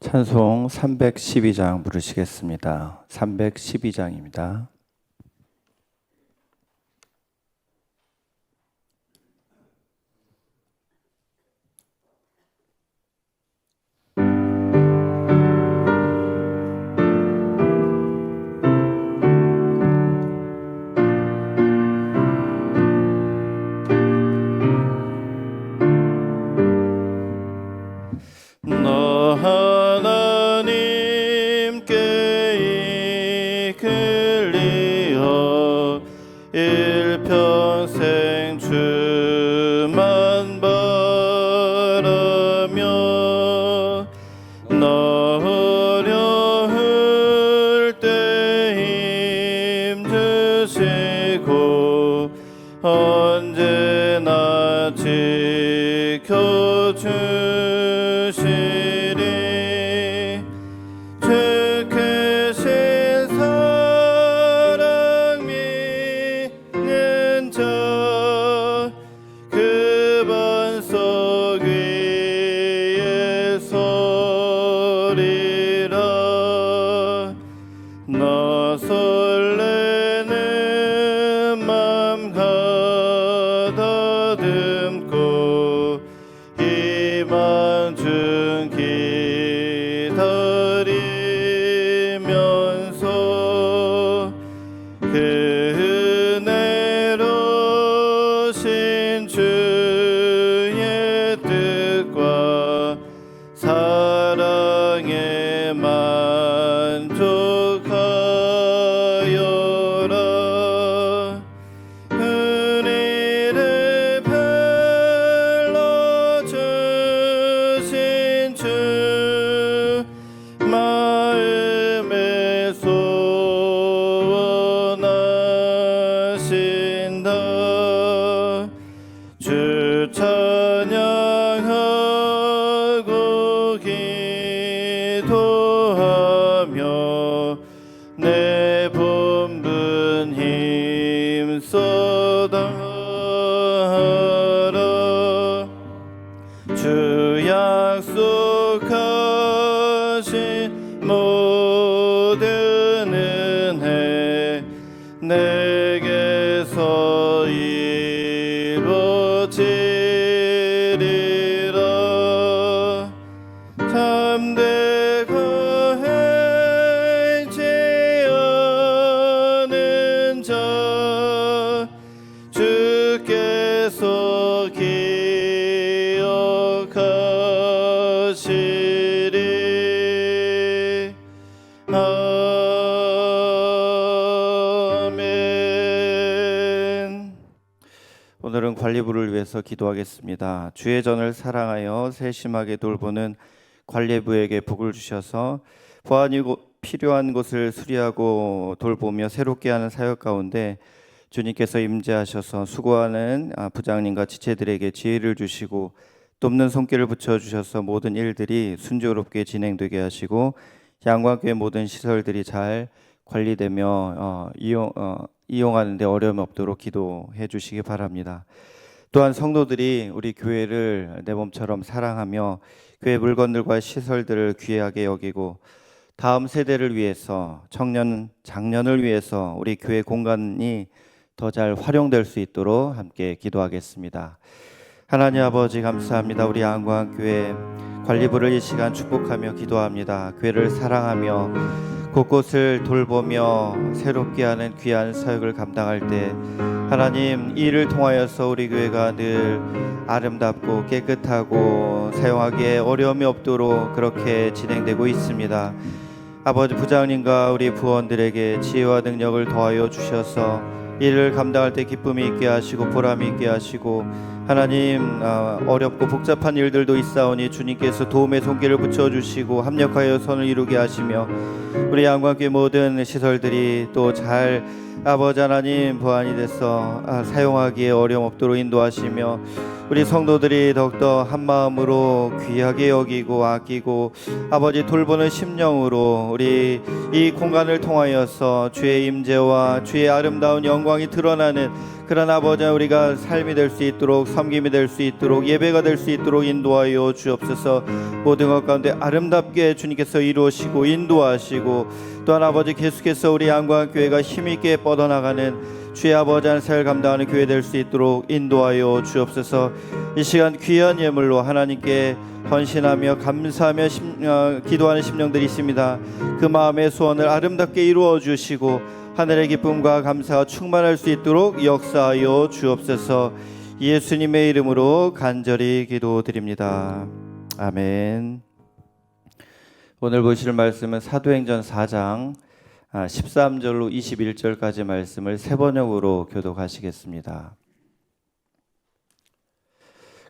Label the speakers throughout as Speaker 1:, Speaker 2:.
Speaker 1: 찬송 312장 부르시겠습니다. 312장입니다.
Speaker 2: 일평생 주만 바라며 나 어려울 때 힘주시고 언제나 지켜주시리. 주께신 사랑 믿는 자 그 반석 위에 서리라. 나 설레는 맘 가다듬고 이만중 기다리면서 그 은혜로 신 주의 뜻과 사랑에 만족하여라. 은혜를 베풀어 주신 주 마음에 소원하신다. 주 찬양하고 기도하며 내 본분 힘써 다하라. 주 약속하신 모든 은혜 내게서 이루어지리라. 참되고 행치 않은 자 주께서 기억하시리. 아멘.
Speaker 1: 오늘은 관리부를 위해서 기도하겠습니다. 주의 전을 사랑하여 세심하게 돌보는 관리부에게 복을 주셔서 보안이 필요한 곳을 수리하고 돌보며 새롭게 하는 사역 가운데 주님께서 임재하셔서 수고하는 부장님과 지체들에게 지혜를 주시고 돕는 손길을 붙여주셔서 모든 일들이 순조롭게 진행되게 하시고 양광교회 모든 시설들이 잘 관리되며 이용하는 데 어려움이 없도록 기도해 주시기 바랍니다. 또한 성도들이 우리 교회를 내 몸처럼 사랑하며 교회 물건들과 시설들을 귀하게 여기고 다음 세대를 위해서 청년, 장년을 위해서 우리 교회 공간이 더 잘 활용될 수 있도록 함께 기도하겠습니다. 하나님 아버지 감사합니다. 우리 안광교회 관리부를 이 시간 축복하며 기도합니다. 교회를 사랑하며 곳곳을 돌보며 새롭게 하는 귀한 사역을 감당할 때 하나님 이 일을 통하여서 우리 교회가 늘 아름답고 깨끗하고 사용하기에 어려움이 없도록 그렇게 진행되고 있습니다. 아버지 부장님과 우리 부원들에게 지혜와 능력을 더하여 주셔서 일을 감당할 때 기쁨이 있게 하시고 보람이 있게 하시고 하나님 어렵고 복잡한 일들도 있사오니 주님께서 도움의 손길을 붙여주시고 합력하여 선을 이루게 하시며 우리 양광교회 모든 시설들이 또 잘 아버지 하나님 보안이 돼서 사용하기에 어려움 없도록 인도하시며 우리 성도들이 더욱더 한마음으로 귀하게 여기고 아끼고 아버지 돌보는 심령으로 우리 이 공간을 통하여서 주의 임재와 주의 아름다운 영광이 드러나는 그런 아버지 우리가 삶이 될 수 있도록 섬김이 될 수 있도록 예배가 될 수 있도록 인도하여 주옵소서. 모든 것 가운데 아름답게 주님께서 이루시고 인도하시고 또한 아버지 계속해서 우리 양광교회가 힘있게 뻗어나가는 주의 아버지 한 사역을 감당하는 교회 될 수 있도록 인도하여 주옵소서. 이 시간 귀한 예물로 하나님께 헌신하며 감사하며 기도하는 심령들이 있습니다. 그 마음의 소원을 아름답게 이루어 주시고 하늘의 기쁨과 감사가 충만할 수 있도록 역사하여 주옵소서. 예수님의 이름으로 간절히 기도드립니다. 아멘. 오늘 보실 말씀은 사도행전 4장 13절로 21절까지 말씀을 세 번역으로 교독하시겠습니다.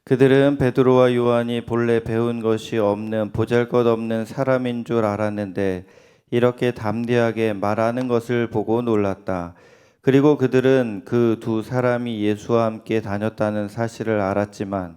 Speaker 1: 그들은 베드로와 요한이 본래 배운 것이 없는 보잘것없는 사람인 줄 알았는데 이렇게 담대하게 말하는 것을 보고 놀랐다. 그리고 그들은 그 두 사람이 예수와 함께 다녔다는 사실을 알았지만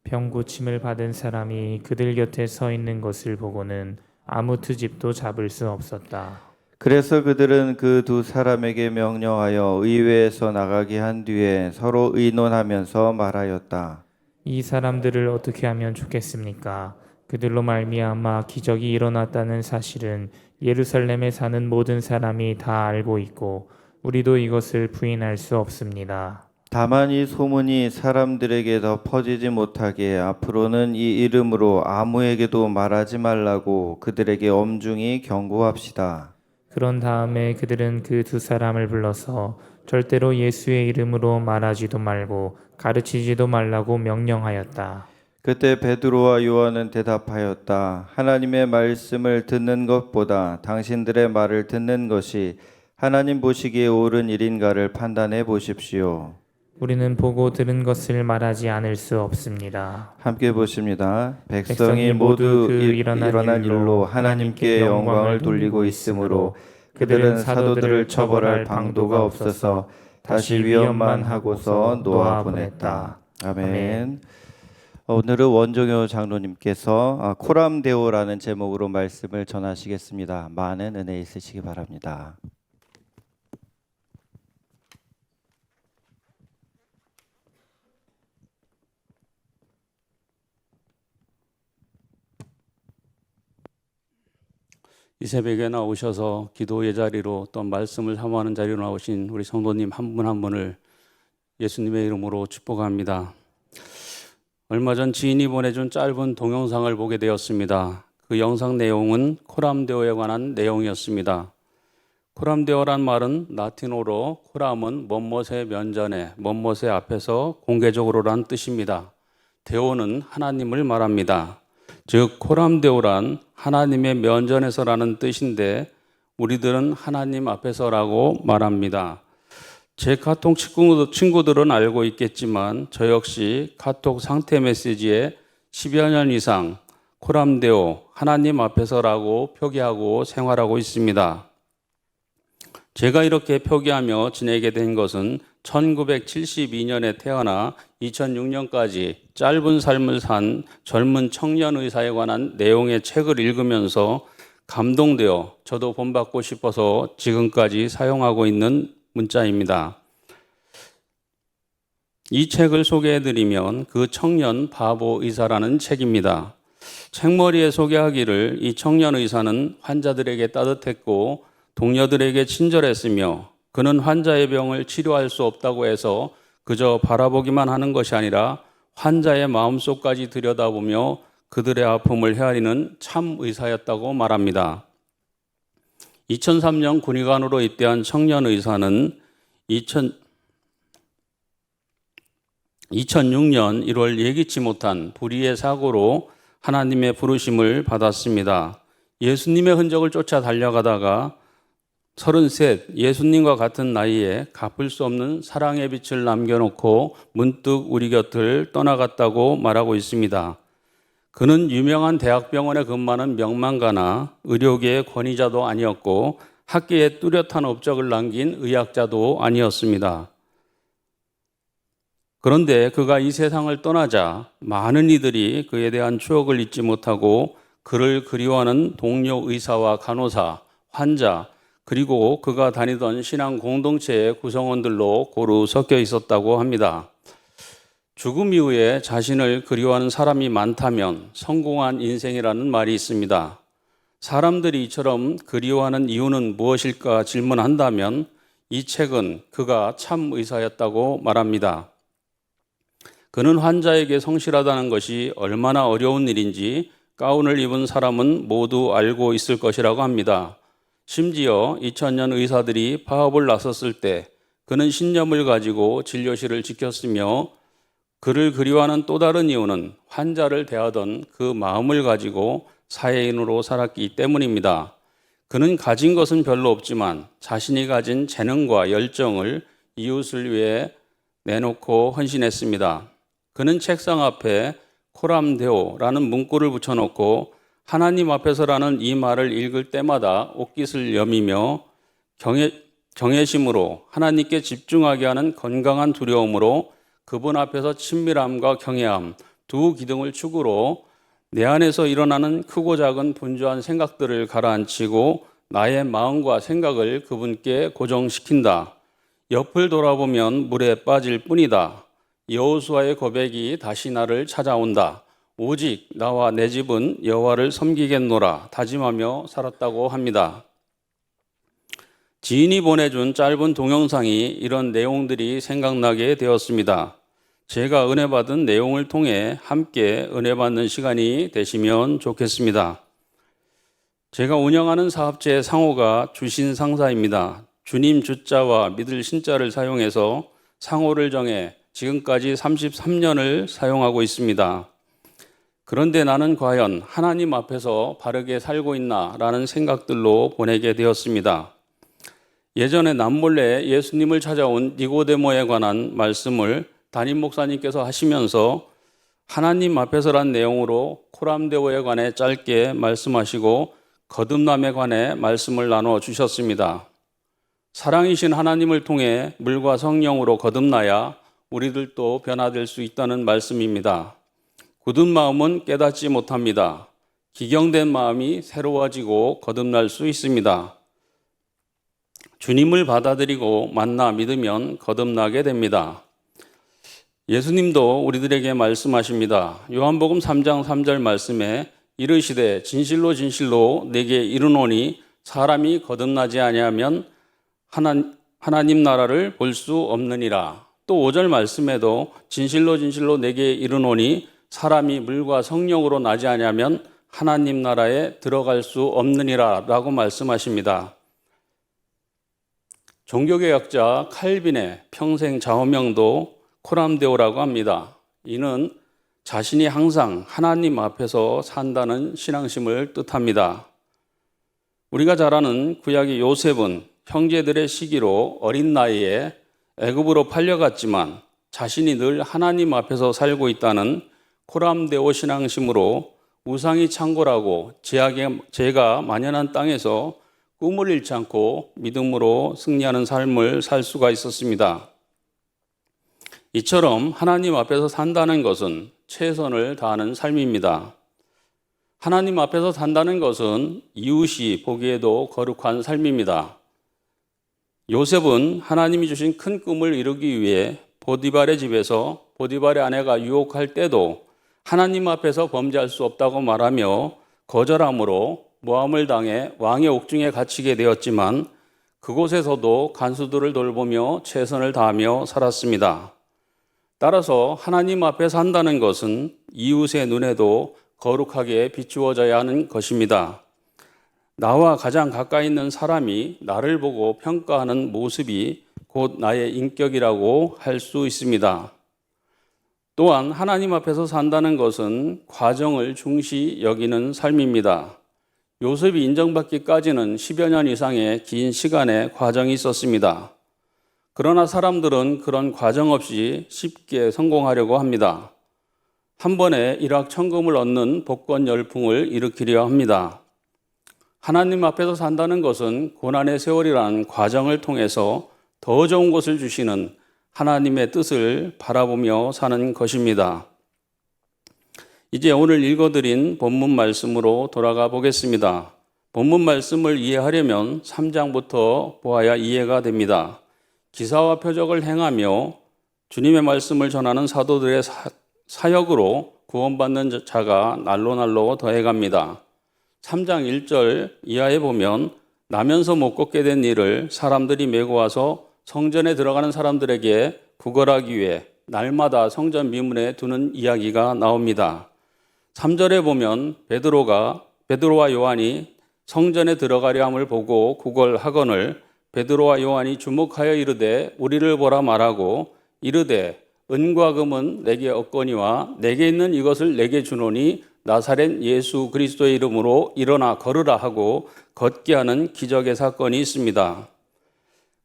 Speaker 3: 병 고침을 받은 사람이 그들 곁에 서 있는 것을 보고는 아무 트집도 잡을 수 없었다.
Speaker 1: 그래서 그들은 그 두 사람에게 명령하여 의회에서 나가게 한 뒤에 서로 의논하면서 말하였다.
Speaker 3: 이 사람들을 어떻게 하면 좋겠습니까? 그들로 말미암아 기적이 일어났다는 사실은 예루살렘에 사는 모든 사람이 다 알고 있고 우리도 이것을 부인할 수 없습니다.
Speaker 1: 다만 이 소문이 사람들에게 더 퍼지지 못하게 앞으로는 이 이름으로 아무에게도 말하지 말라고 그들에게 엄중히 경고합시다.
Speaker 3: 그런 다음에 그들은 그 두 사람을 불러서 절대로 예수의 이름으로 말하지도 말고 가르치지도 말라고 명령하였다.
Speaker 1: 그때 베드로와 요한은 대답하였다. 하나님의 말씀을 듣는 것보다 당신들의 말을 듣는 것이 하나님 보시기에 옳은 일인가를 판단해 보십시오.
Speaker 3: 우리는 보고 들은 것을 말하지 않을 수 없습니다.
Speaker 1: 함께 보십니다. 백성이 모두 일어난 일로 하나님께 영광을 돌리고 있으므로 그들은 사도들을 처벌할 방도가 없어서 다시 위험만 하고서 놓아 보냈다. 아멘. 오늘은 원종효 장로님께서 코람데오라는 제목으로 말씀을 전하시겠습니다. 많은 은혜 있으시기 바랍니다.
Speaker 4: 이 새벽에 나오셔서 기도의 자리로 또 말씀을 사모하는 자리로 나오신 우리 성도님 한 분 한 분을 예수님의 이름으로 축복합니다. 얼마 전 지인이 보내준 짧은 동영상을 보게 되었습니다. 그 영상 내용은 코람데오에 관한 내용이었습니다. 코람데오란 말은 라틴어로 코람은 뭐뭇의 면전에, 뭐뭇의 앞에서 공개적으로란 뜻입니다. 데오는 하나님을 말합니다. 즉 코람데오란 하나님의 면전에서라는 뜻인데 우리들은 하나님 앞에서라고 말합니다. 제 카톡 친구들은 알고 있겠지만 저 역시 카톡 상태 메시지에 10여 년 이상 코람데오 하나님 앞에서라고 표기하고 생활하고 있습니다. 제가 이렇게 표기하며 지내게 된 것은 1972년에 태어나 2006년까지 짧은 삶을 산 젊은 청년 의사에 관한 내용의 책을 읽으면서 감동되어 저도 본받고 싶어서 지금까지 사용하고 있는 문자입니다. 이 책을 소개해드리면 그 청년 바보 의사라는 책입니다. 책머리에 소개하기를 이 청년 의사는 환자들에게 따뜻했고 동료들에게 친절했으며 그는 환자의 병을 치료할 수 없다고 해서 그저 바라보기만 하는 것이 아니라 환자의 마음속까지 들여다보며 그들의 아픔을 헤아리는 참 의사였다고 말합니다. 2003년 군의관으로 입대한 청년 의사는 2006년 1월 예기치 못한 불의의 사고로 하나님의 부르심을 받았습니다. 예수님의 흔적을 쫓아 달려가다가 33 예수님과 같은 나이에 갚을 수 없는 사랑의 빛을 남겨놓고 문득 우리 곁을 떠나갔다고 말하고 있습니다. 그는 유명한 대학병원에 근무하는 명망가나 의료계의 권위자도 아니었고 학계에 뚜렷한 업적을 남긴 의학자도 아니었습니다. 그런데 그가 이 세상을 떠나자 많은 이들이 그에 대한 추억을 잊지 못하고 그를 그리워하는 동료 의사와 간호사, 환자, 그리고 그가 다니던 신앙 공동체의 구성원들로 고루 섞여 있었다고 합니다. 죽음 이후에 자신을 그리워하는 사람이 많다면 성공한 인생이라는 말이 있습니다. 사람들이 이처럼 그리워하는 이유는 무엇일까 질문한다면 이 책은 그가 참 의사였다고 말합니다. 그는 환자에게 성실하다는 것이 얼마나 어려운 일인지 가운을 입은 사람은 모두 알고 있을 것이라고 합니다. 심지어 2000년 의사들이 파업을 나섰을 때 그는 신념을 가지고 진료실을 지켰으며 그를 그리워하는 또 다른 이유는 환자를 대하던 그 마음을 가지고 사회인으로 살았기 때문입니다. 그는 가진 것은 별로 없지만 자신이 가진 재능과 열정을 이웃을 위해 내놓고 헌신했습니다. 그는 책상 앞에 코람데오라는 문구를 붙여놓고 하나님 앞에서라는 이 말을 읽을 때마다 옷깃을 여미며 경외심으로 하나님께 집중하게 하는 건강한 두려움으로 그분 앞에서 친밀함과 경외함 두 기둥을 축으로 내 안에서 일어나는 크고 작은 분주한 생각들을 가라앉히고 나의 마음과 생각을 그분께 고정시킨다. 옆을 돌아보면 물에 빠질 뿐이다. 여호수아의 고백이 다시 나를 찾아온다. 오직 나와 내 집은 여호와를 섬기겠노라 다짐하며 살았다고 합니다. 지인이 보내준 짧은 동영상이 이런 내용들이 생각나게 되었습니다. 제가 은혜 받은 내용을 통해 함께 은혜 받는 시간이 되시면 좋겠습니다. 제가 운영하는 사업체의 상호가 주신 상사입니다. 주님 주자와 믿을 신자를 사용해서 상호를 정해 지금까지 33년을 사용하고 있습니다. 그런데 나는 과연 하나님 앞에서 바르게 살고 있나라는 생각들로 보내게 되었습니다. 예전에 남몰래 예수님을 찾아온 니고데모에 관한 말씀을 담임 목사님께서 하시면서 하나님 앞에서란 내용으로 코람데오에 관해 짧게 말씀하시고 거듭남에 관해 말씀을 나눠 주셨습니다. 사랑이신 하나님을 통해 물과 성령으로 거듭나야 우리들도 변화될 수 있다는 말씀입니다. 굳은 마음은 깨닫지 못합니다. 기경된 마음이 새로워지고 거듭날 수 있습니다. 주님을 받아들이고 만나 믿으면 거듭나게 됩니다. 예수님도 우리들에게 말씀하십니다. 요한복음 3장 3절 말씀에 이르시되 진실로 진실로 내게 이르노니 사람이 거듭나지 아니하면 하나님 나라를 볼 수 없느니라. 또 5절 말씀에도 진실로 진실로 내게 이르노니 사람이 물과 성령으로 나지 아니하면 하나님 나라에 들어갈 수 없느니라 라고 말씀하십니다. 종교개혁자 칼빈의 평생 좌우명도 코람데오라고 합니다. 이는 자신이 항상 하나님 앞에서 산다는 신앙심을 뜻합니다. 우리가 잘 아는 구약의 요셉은 형제들의 시기로 어린 나이에 애굽으로 팔려갔지만 자신이 늘 하나님 앞에서 살고 있다는 코람데오 신앙심으로 우상이 창궐하고 죄가 만연한 땅에서 꿈을 잃지 않고 믿음으로 승리하는 삶을 살 수가 있었습니다. 이처럼 하나님 앞에서 산다는 것은 최선을 다하는 삶입니다. 하나님 앞에서 산다는 것은 이웃이 보기에도 거룩한 삶입니다. 요셉은 하나님이 주신 큰 꿈을 이루기 위해 보디발의 집에서 보디발의 아내가 유혹할 때도 하나님 앞에서 범죄할 수 없다고 말하며 거절함으로 모함을 당해 왕의 옥중에 갇히게 되었지만 그곳에서도 간수들을 돌보며 최선을 다하며 살았습니다. 따라서 하나님 앞에 산다는 것은 이웃의 눈에도 거룩하게 비추어져야 하는 것입니다. 나와 가장 가까이 있는 사람이 나를 보고 평가하는 모습이 곧 나의 인격이라고 할 수 있습니다. 또한 하나님 앞에서 산다는 것은 과정을 중시 여기는 삶입니다. 요셉이 인정받기까지는 10여 년 이상의 긴 시간의 과정이 있었습니다. 그러나 사람들은 그런 과정 없이 쉽게 성공하려고 합니다. 한 번에 일확천금을 얻는 복권 열풍을 일으키려 합니다. 하나님 앞에서 산다는 것은 고난의 세월이라는 과정을 통해서 더 좋은 것을 주시는 하나님의 뜻을 바라보며 사는 것입니다. 이제 오늘 읽어드린 본문 말씀으로 돌아가 보겠습니다. 본문 말씀을 이해하려면 3장부터 보아야 이해가 됩니다. 기사와 표적을 행하며 주님의 말씀을 전하는 사도들의 사역으로 구원받는 자가 날로 더해갑니다. 3장 1절 이하에 보면 나면서 못 걷게 된 일을 사람들이 메고 와서 성전에 들어가는 사람들에게 구걸하기 위해 날마다 성전 미문에 두는 이야기가 나옵니다. 3절에 보면 베드로와 요한이 성전에 들어가려 함을 보고 구걸하거늘 베드로와 요한이 주목하여 이르되 우리를 보라 말하고 이르되 은과 금은 내게 없거니와 내게 있는 이것을 내게 주노니 나사렛 예수 그리스도의 이름으로 일어나 걸으라 하고 걷게 하는 기적의 사건이 있습니다.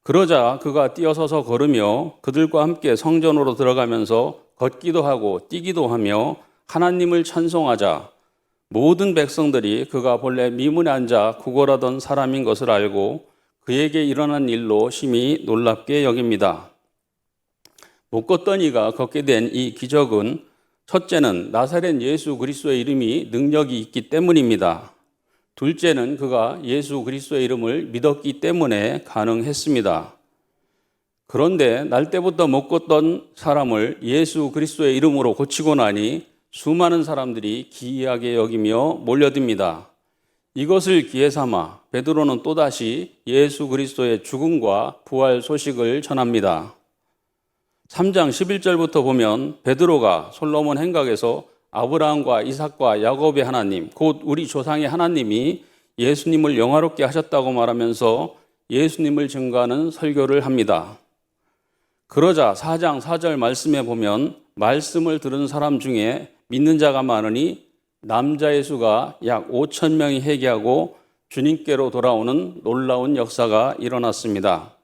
Speaker 4: 그러자 그가 뛰어서서 걸으며 그들과 함께 성전으로 들어가면서 걷기도 하고 뛰기도 하며 하나님을 찬송하자 모든 백성들이 그가 본래 미문에 앉아 구걸하던 사람인 것을 알고 그에게 일어난 일로 심히 놀랍게 여깁니다. 못 걷던 이가 걷게 된 이 기적은 첫째는 나사렛 예수 그리스도의 이름이 능력이 있기 때문입니다. 둘째는 그가 예수 그리스도의 이름을 믿었기 때문에 가능했습니다. 그런데 날 때부터 못 걷던 사람을 예수 그리스도의 이름으로 고치고 나니 수많은 사람들이 기이하게 여기며 몰려듭니다. 이것을 기회 삼아 베드로는 또다시 예수 그리스도의 죽음과 부활 소식을 전합니다. 3장 11절부터 보면 베드로가 솔로몬 행각에서 아브라함과 이삭과 야곱의 하나님, 곧 우리 조상의 하나님이 예수님을 영화롭게 하셨다고 말하면서 예수님을 증거하는 설교를 합니다. 그러자 4장 4절 말씀에 보면 말씀을 들은 사람 중에 믿는 자가 많으니 남자의 수가 약 5천 명이 회개하고 주님께로 돌아오는 놀라운 역사가 일어났습니다.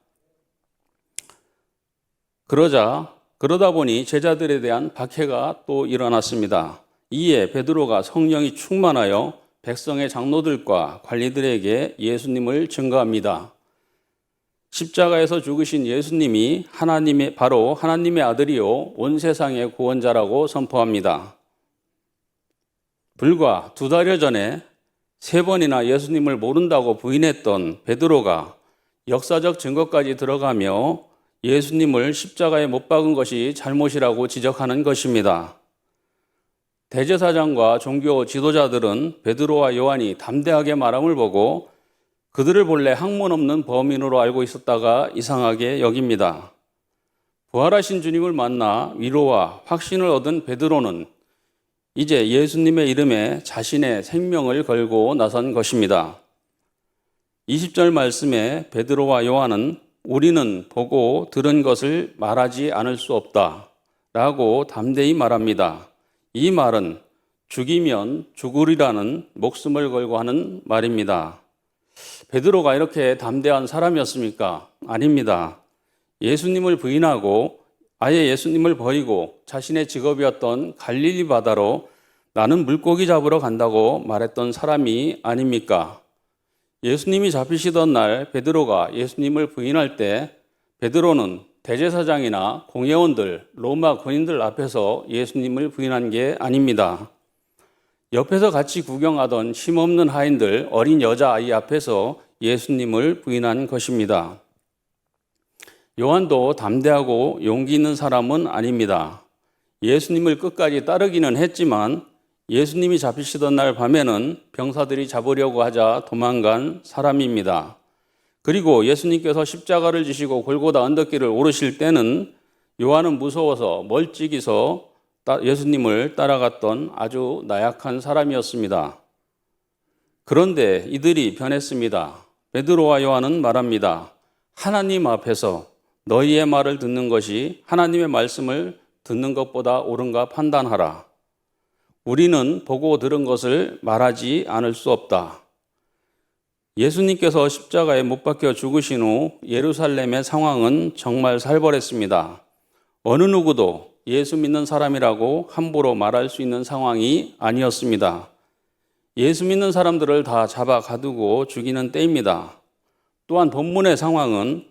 Speaker 4: 그러다 보니 제자들에 대한 박해가 또 일어났습니다. 이에 베드로가 성령이 충만하여 백성의 장로들과 관리들에게 예수님을 증거합니다. 십자가에서 죽으신 예수님이 바로 하나님의 아들이요 온 세상의 구원자라고 선포합니다. 불과 2달여 전에 3번이나 예수님을 모른다고 부인했던 베드로가 역사적 증거까지 들어가며 예수님을 십자가에 못 박은 것이 잘못이라고 지적하는 것입니다. 대제사장과 종교 지도자들은 베드로와 요한이 담대하게 말함을 보고 그들을 본래 학문 없는 범인으로 알고 있었다가 이상하게 여깁니다. 부활하신 주님을 만나 위로와 확신을 얻은 베드로는 이제 예수님의 이름에 자신의 생명을 걸고 나선 것입니다. 20절 말씀에 베드로와 요한은 우리는 보고 들은 것을 말하지 않을 수 없다 라고 담대히 말합니다. 이 말은 죽이면 죽으리라는 목숨을 걸고 하는 말입니다. 베드로가 이렇게 담대한 사람이었습니까? 아닙니다. 예수님을 부인하고 아예 예수님을 버리고 자신의 직업이었던 갈릴리 바다로 나는 물고기 잡으러 간다고 말했던 사람이 아닙니까? 예수님이 잡히시던 날 베드로가 예수님을 부인할 때 베드로는 대제사장이나 공회원들, 로마 군인들 앞에서 예수님을 부인한 게 아닙니다. 옆에서 같이 구경하던 힘없는 하인들, 어린 여자아이 앞에서 예수님을 부인한 것입니다. 요한도 담대하고 용기 있는 사람은 아닙니다. 예수님을 끝까지 따르기는 했지만 예수님이 잡히시던 날 밤에는 병사들이 잡으려고 하자 도망간 사람입니다. 그리고 예수님께서 십자가를 지시고 골고다 언덕길을 오르실 때는 요한은 무서워서 멀찍이서 예수님을 따라갔던 아주 나약한 사람이었습니다. 그런데 이들이 변했습니다. 베드로와 요한은 말합니다. 하나님 앞에서 너희의 말을 듣는 것이 하나님의 말씀을 듣는 것보다 옳은가 판단하라. 우리는 보고 들은 것을 말하지 않을 수 없다. 예수님께서 십자가에 못 박혀 죽으신 후 예루살렘의 상황은 정말 살벌했습니다. 어느 누구도 예수 믿는 사람이라고 함부로 말할 수 있는 상황이 아니었습니다. 예수 믿는 사람들을 다 잡아 가두고 죽이는 때입니다. 또한 본문의 상황은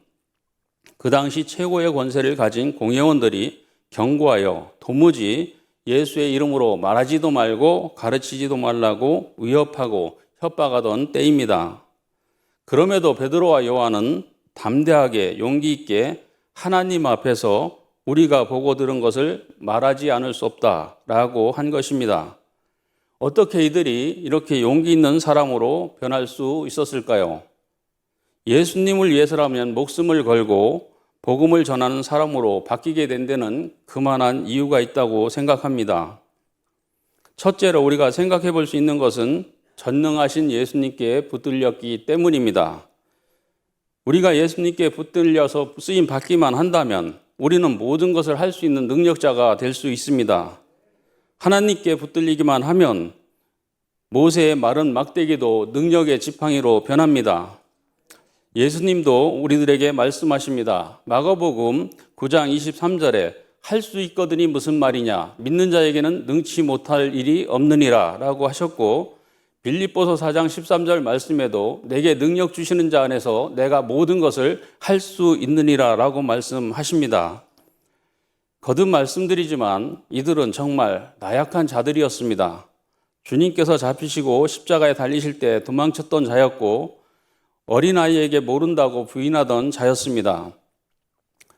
Speaker 4: 그 당시 최고의 권세를 가진 공회원들이 경고하여 도무지 예수의 이름으로 말하지도 말고 가르치지도 말라고 위협하고 협박하던 때입니다. 그럼에도 베드로와 요한은 담대하게 용기 있게 하나님 앞에서 우리가 보고 들은 것을 말하지 않을 수 없다라고 한 것입니다. 어떻게 이들이 이렇게 용기 있는 사람으로 변할 수 있었을까요? 예수님을 위해서라면 목숨을 걸고 복음을 전하는 사람으로 바뀌게 된 데는 그만한 이유가 있다고 생각합니다. 첫째로 우리가 생각해 볼 수 있는 것은 전능하신 예수님께 붙들렸기 때문입니다. 우리가 예수님께 붙들려서 쓰임 받기만 한다면 우리는 모든 것을 할 수 있는 능력자가 될 수 있습니다. 하나님께 붙들리기만 하면 모세의 마른 막대기도 능력의 지팡이로 변합니다. 예수님도 우리들에게 말씀하십니다. 마가복음 9장 23절에 할 수 있거든이 무슨 말이냐? 믿는 자에게는 능치 못할 일이 없느니라 라고 하셨고, 빌립보서 4장 13절 말씀에도 내게 능력 주시는 자 안에서 내가 모든 것을 할 수 있느니라 라고 말씀하십니다. 거듭 말씀드리지만 이들은 정말 나약한 자들이었습니다. 주님께서 잡히시고 십자가에 달리실 때 도망쳤던 자였고 어린아이에게 모른다고 부인하던 자였습니다.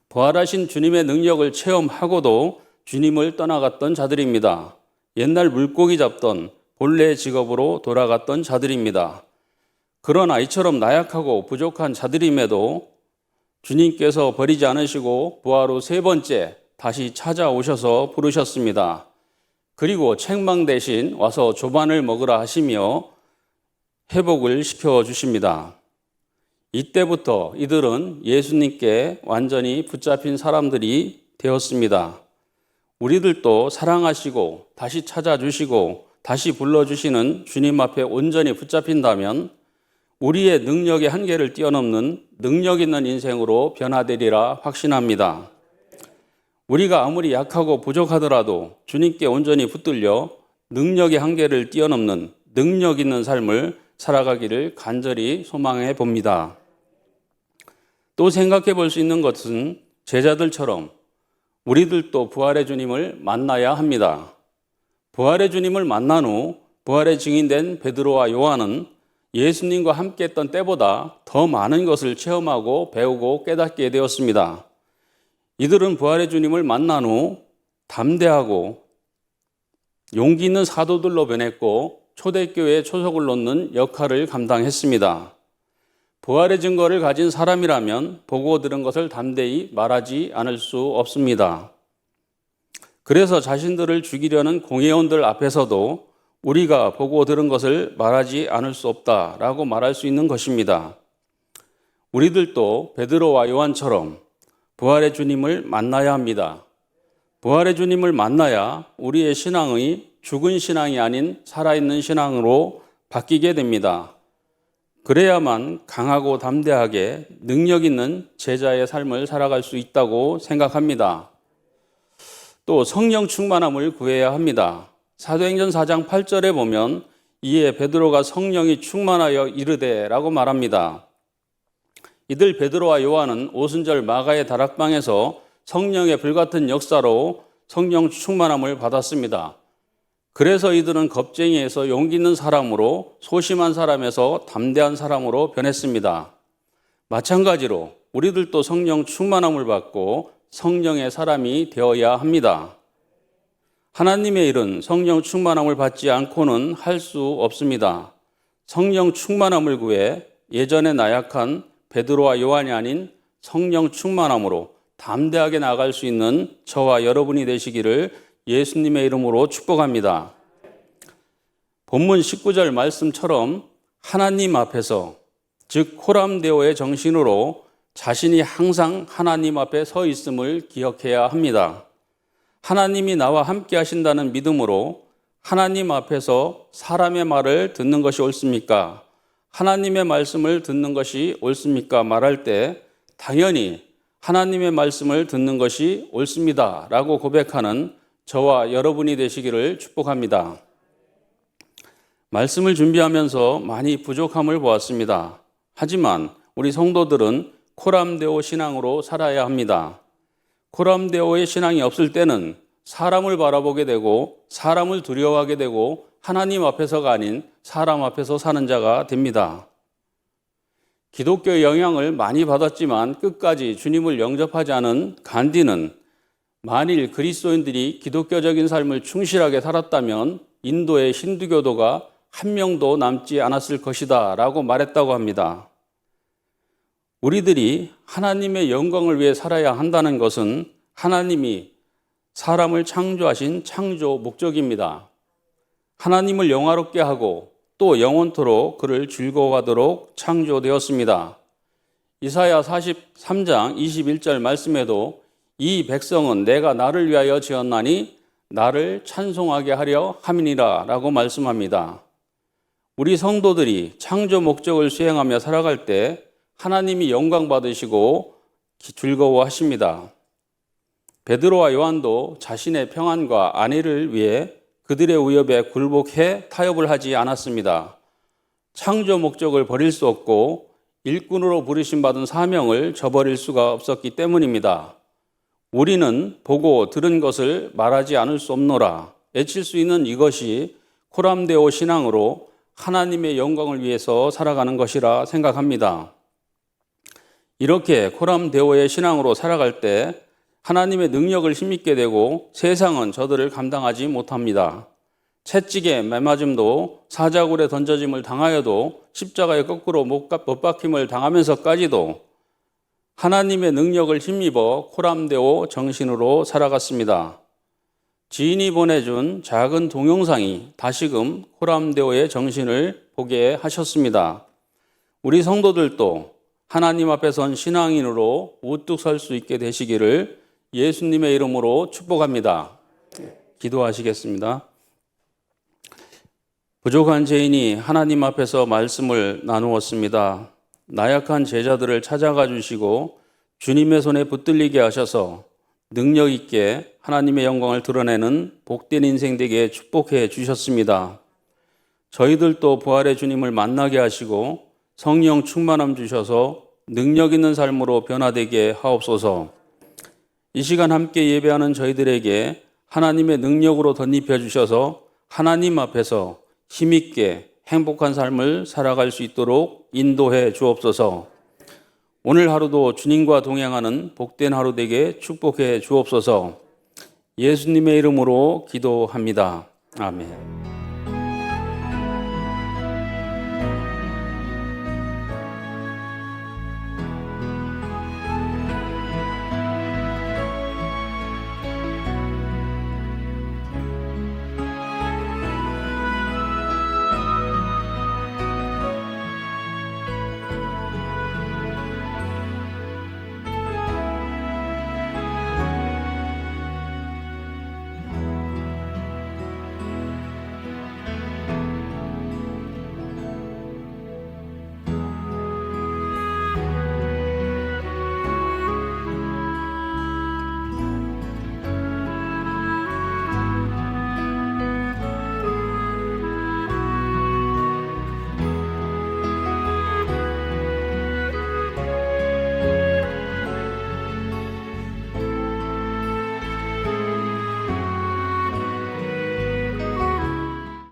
Speaker 4: 부활하신 주님의 능력을 체험하고도 주님을 떠나갔던 자들입니다. 옛날 물고기 잡던 본래의 직업으로 돌아갔던 자들입니다. 그러나 이처럼 나약하고 부족한 자들임에도 주님께서 버리지 않으시고 부활 후 세 번째 다시 찾아오셔서 부르셨습니다. 그리고 책망 대신 와서 조반을 먹으라 하시며 회복을 시켜주십니다. 이때부터 이들은 예수님께 완전히 붙잡힌 사람들이 되었습니다. 우리들도 사랑하시고 다시 찾아주시고 다시 불러주시는 주님 앞에 온전히 붙잡힌다면 우리의 능력의 한계를 뛰어넘는 능력 있는 인생으로 변화되리라 확신합니다. 우리가 아무리 약하고 부족하더라도 주님께 온전히 붙들려 능력의 한계를 뛰어넘는 능력 있는 삶을 살아가기를 간절히 소망해 봅니다. 또 생각해 볼 수 있는 것은 제자들처럼 우리들도 부활의 주님을 만나야 합니다. 부활의 주님을 만난 후 부활의 증인된 베드로와 요한은 예수님과 함께 했던 때보다 더 많은 것을 체험하고 배우고 깨닫게 되었습니다. 이들은 부활의 주님을 만난 후 담대하고 용기 있는 사도들로 변했고 초대교회에 초석을 놓는 역할을 감당했습니다. 부활의 증거를 가진 사람이라면 보고 들은 것을 담대히 말하지 않을 수 없습니다. 그래서 자신들을 죽이려는 공회원들 앞에서도 우리가 보고 들은 것을 말하지 않을 수 없다라고 말할 수 있는 것입니다. 우리들도 베드로와 요한처럼 부활의 주님을 만나야 합니다. 부활의 주님을 만나야 우리의 신앙이 죽은 신앙이 아닌 살아있는 신앙으로 바뀌게 됩니다. 그래야만 강하고 담대하게 능력 있는 제자의 삶을 살아갈 수 있다고 생각합니다. 또 성령 충만함을 구해야 합니다. 사도행전 4장 8절에 보면 이에 베드로가 성령이 충만하여 이르되 라고 말합니다. 이들 베드로와 요한은 오순절 마가의 다락방에서 성령의 불같은 역사로 성령 충만함을 받았습니다. 그래서 이들은 겁쟁이에서 용기 있는 사람으로 소심한 사람에서 담대한 사람으로 변했습니다. 마찬가지로 우리들도 성령 충만함을 받고 성령의 사람이 되어야 합니다. 하나님의 일은 성령 충만함을 받지 않고는 할 수 없습니다. 성령 충만함을 구해 예전에 나약한 베드로와 요한이 아닌 성령 충만함으로 담대하게 나아갈 수 있는 저와 여러분이 되시기를 예수님의 이름으로 축복합니다. 본문 19절 말씀처럼 하나님 앞에서 즉 호람데오의 정신으로 자신이 항상 하나님 앞에 서 있음을 기억해야 합니다. 하나님이 나와 함께 하신다는 믿음으로 하나님 앞에서 사람의 말을 듣는 것이 옳습니까? 하나님의 말씀을 듣는 것이 옳습니까? 말할 때 당연히 하나님의 말씀을 듣는 것이 옳습니다 라고 고백하는 저와 여러분이 되시기를 축복합니다. 말씀을 준비하면서 많이 부족함을 보았습니다. 하지만 우리 성도들은 코람데오 신앙으로 살아야 합니다. 코람데오의 신앙이 없을 때는 사람을 바라보게 되고 사람을 두려워하게 되고 하나님 앞에서가 아닌 사람 앞에서 사는 자가 됩니다. 기독교의 영향을 많이 받았지만 끝까지 주님을 영접하지 않은 간디는 만일 그리스도인들이 기독교적인 삶을 충실하게 살았다면 인도의 힌두교도가 한 명도 남지 않았을 것이다 라고 말했다고 합니다. 우리들이 하나님의 영광을 위해 살아야 한다는 것은 하나님이 사람을 창조하신 창조 목적입니다. 하나님을 영화롭게 하고 또 영원토록 그를 즐거워하도록 창조되었습니다. 이사야 43장 21절 말씀에도 이 백성은 내가 나를 위하여 지었나니 나를 찬송하게 하려 함이니라 라고 말씀합니다. 우리 성도들이 창조 목적을 수행하며 살아갈 때 하나님이 영광 받으시고 즐거워하십니다. 베드로와 요한도 자신의 평안과 안위를 위해 그들의 위협에 굴복해 타협을 하지 않았습니다. 창조 목적을 버릴 수 없고 일꾼으로 부르심받은 사명을 저버릴 수가 없었기 때문입니다. 우리는 보고 들은 것을 말하지 않을 수 없노라. 외칠 수 있는 이것이 코람데오 신앙으로 하나님의 영광을 위해서 살아가는 것이라 생각합니다. 이렇게 코람데오의 신앙으로 살아갈 때 하나님의 능력을 힘입게 되고 세상은 저들을 감당하지 못합니다. 채찍에 매맞음도 사자굴에 던져짐을 당하여도 십자가에 거꾸로 못 박힘을 당하면서까지도 하나님의 능력을 힘입어 코람데오 정신으로 살아갔습니다. 지인이 보내준 작은 동영상이 다시금 코람데오의 정신을 보게 하셨습니다. 우리 성도들도 하나님 앞에 선 신앙인으로 우뚝 설 수 있게 되시기를 예수님의 이름으로 축복합니다. 기도하시겠습니다. 부족한 죄인이 하나님 앞에서 말씀을 나누었습니다. 나약한 제자들을 찾아가 주시고 주님의 손에 붙들리게 하셔서 능력 있게 하나님의 영광을 드러내는 복된 인생 되게 축복해 주셨습니다. 저희들도 부활의 주님을 만나게 하시고 성령 충만함 주셔서 능력 있는 삶으로 변화되게 하옵소서. 이 시간 함께 예배하는 저희들에게 하나님의 능력으로 덧입혀 주셔서 하나님 앞에서 힘있게 행복한 삶을 살아갈 수 있도록 인도해 주옵소서. 오늘 하루도 주님과 동행하는 복된 하루 되게 축복해 주옵소서. 예수님의 이름으로 기도합니다. 아멘.